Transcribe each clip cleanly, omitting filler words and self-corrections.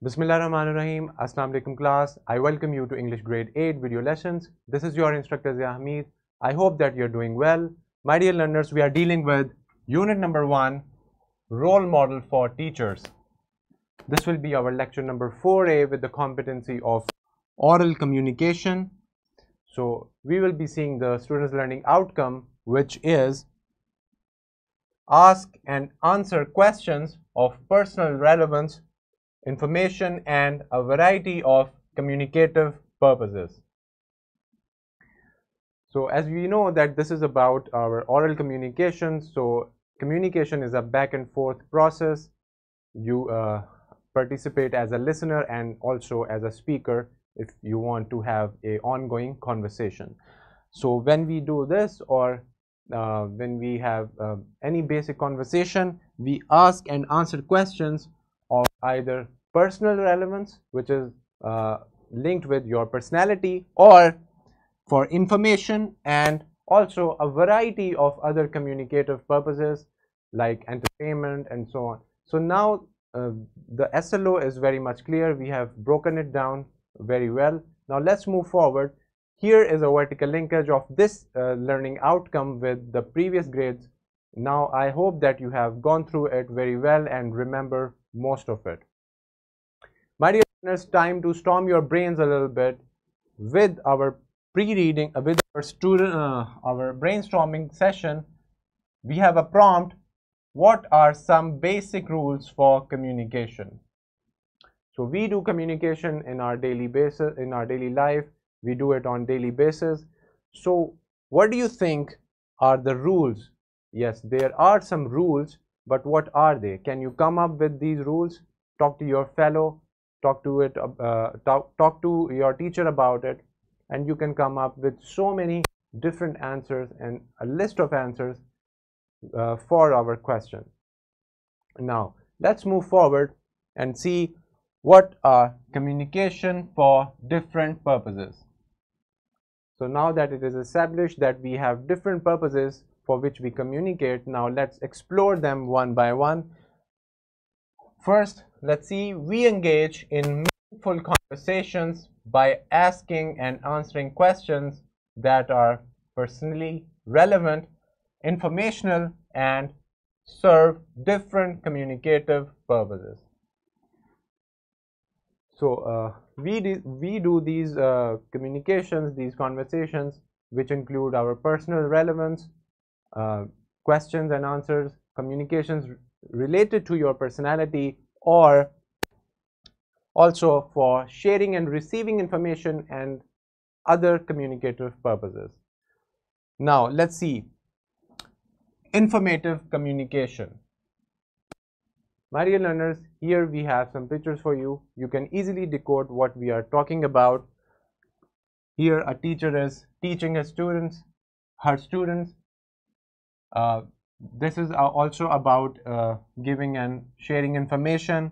Bismillahirrahmanirrahim. Assalamu alaikum class. I welcome you to English grade 8 video lessons. This is your instructor Zia Hamid. I hope that you're doing well. My dear learners, we are dealing with unit number 1, role model for teachers. This will be our lecture number 4A with the competency of oral communication. So we will be seeing the students learning outcome, which is ask and answer questions of personal relevance, information, and a variety of communicative purposes. So as we know that this is about our oral communication, so communication is a back and forth process. You participate as a listener and also as a speaker if you want to have an ongoing conversation. So when we do this, or when we have any basic conversation, we ask and answer questions of either personal relevance, which is linked with your personality, or for information, and also a variety of other communicative purposes like entertainment and so on. So now the SLO is very much clear. We have broken it down very well. Now let's move forward. Here is a vertical linkage of this learning outcome with the previous grades. Now I hope that you have gone through it very well and remember most of it. My dear listeners, time to storm your brains a little bit with our pre-reading, with our brainstorming session. We have a prompt: what are some basic rules for communication? So we do communication in our daily basis, in our daily life. We do it on daily basis. So what do you think are the rules? Yes, there are some rules, but what are they? Can you come up with these rules? Talk to your fellow, talk to your teacher about it, and you can come up with so many different answers and a list of answers for our question. Now let's move forward and see what are communication for different purposes. So now that it is established that we have different purposes for which we communicate, now let's explore them one by one. First, let's see, we engage in meaningful conversations by asking and answering questions that are personally relevant, informational, and serve different communicative purposes. So we do these communications, these conversations, which include our personal relevance, questions and answers, communications related to your personality, or also for sharing and receiving information and other communicative purposes. Now let's see, informative communication. My dear learners, here we have some pictures for you. You can easily decode what we are talking about. Here a teacher is teaching her students. This is also about giving and sharing information.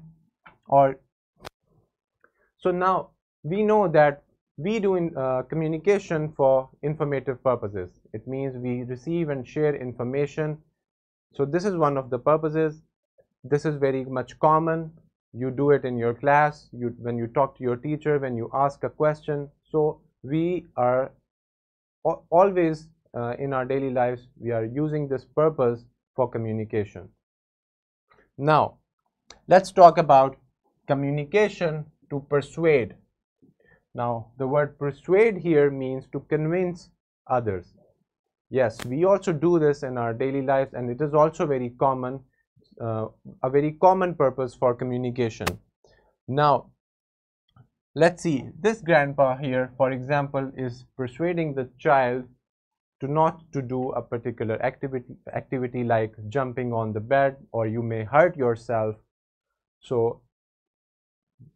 So now we know that we do communication for informative purposes. It means we receive and share information. So this is one of the purposes. This is very much common. You do it in your class, when you talk to your teacher, when you ask a question. So we are always in our daily lives, we are using this purpose for communication. Now let's talk about communication to persuade. Now the word persuade here means to convince others. Yes, we also do this in our daily lives, and it is also very common, a very common purpose for communication. Now let's see, this grandpa here, for example, is persuading the child to not to do a particular activity like jumping on the bed, or you may hurt yourself. So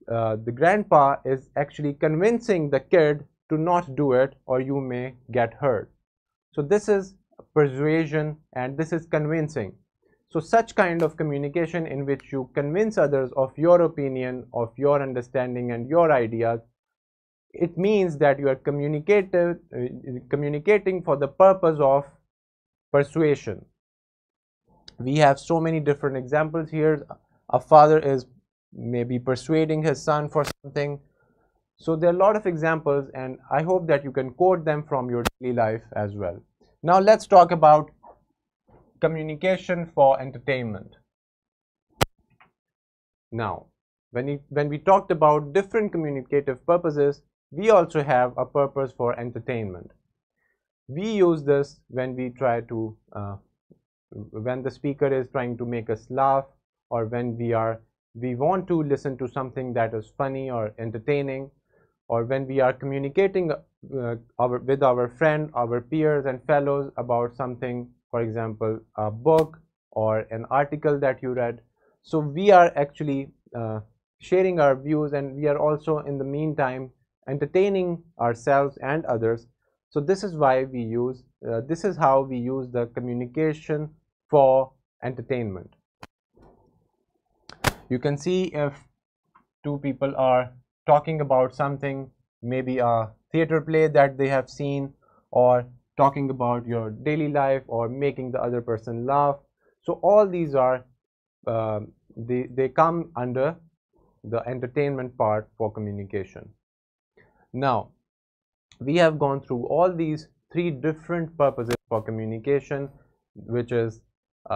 the grandpa is actually convincing the kid to not do it, or you may get hurt. So this is persuasion and this is convincing. So such kind of communication in which you convince others of your opinion, of your understanding and your ideas, it means that you are communicating for the purpose of persuasion. We have so many different examples here. A father is maybe persuading his son for something. So there are a lot of examples, and I hope that you can quote them from your daily life as well. Now let's talk about communication for entertainment. Now, when we talked about different communicative purposes, we also have a purpose for entertainment. We use this when we try to, when the speaker is trying to make us laugh, or when we want to listen to something that is funny or entertaining, or when we are communicating with our friend, our peers and fellows about something, for example, a book or an article that you read. So we are actually sharing our views, and we are also in the meantime entertaining ourselves and others. So this is why we use, this is how we use the communication for entertainment. You can see if two people are talking about something, maybe a theater play that they have seen, or talking about your daily life, or making the other person laugh. So all these are, they come under the entertainment part for communication. Now, we have gone through all these three different purposes for communication, which is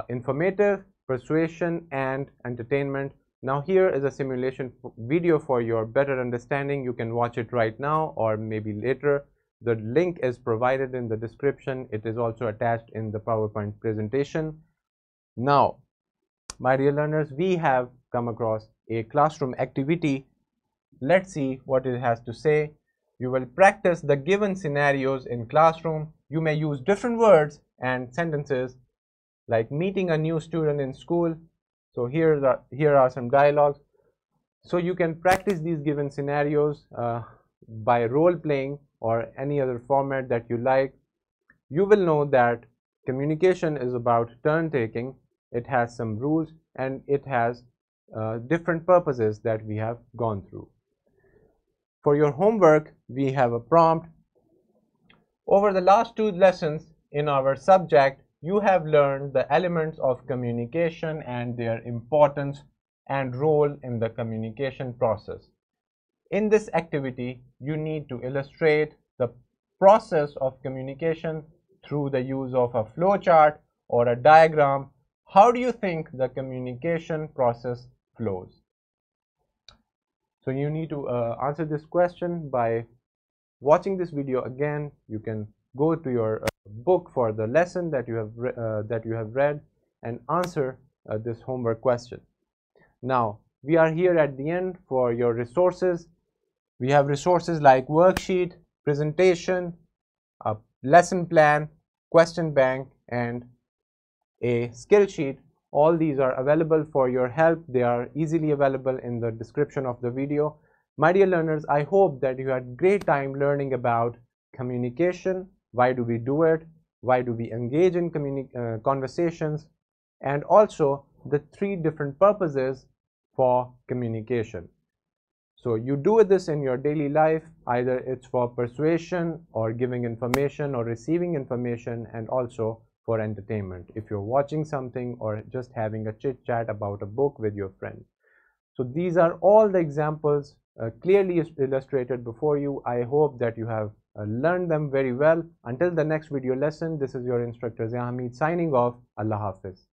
informative, persuasion, and entertainment. Now here is a simulation video for your better understanding. You can watch it right now or maybe later. The link is provided in the description. It is also attached in the PowerPoint presentation. Now, my dear learners, we have come across a classroom activity. Let's see what it has to say. You will practice the given scenarios in classroom. You may use different words and sentences, like meeting a new student in school. So here are some dialogues. So you can practice these given scenarios by role playing or any other format that you like. You will know that communication is about turn taking. It has some rules, and it has different purposes that we have gone through. For your homework, we have a prompt. Over the last 2 lessons in our subject, you have learned the elements of communication and their importance and role in the communication process. In this activity, you need to illustrate the process of communication through the use of a flow chart or a diagram. How do you think the communication process flows? So you need to answer this question by watching this video again. You can go to your book for the lesson that you have read and answer this homework question. Now we are here at the end for your resources. We have resources like worksheet, presentation, a lesson plan, question bank, and a skill sheet. All these are available for your help. They are easily available in the description of the video. My dear learners, I hope that you had great time learning about communication. Why do we do it? Why do we engage in conversations? And also the 3 different purposes for communication. So you do this in your daily life. Either it's for persuasion or giving information or receiving information, and also for entertainment, if you're watching something or just having a chit chat about a book with your friend. So these are all the examples clearly illustrated before you. I hope that you have learned them very well. Until the next video lesson, this is your instructor Zia Hamid signing off. Allah Hafiz.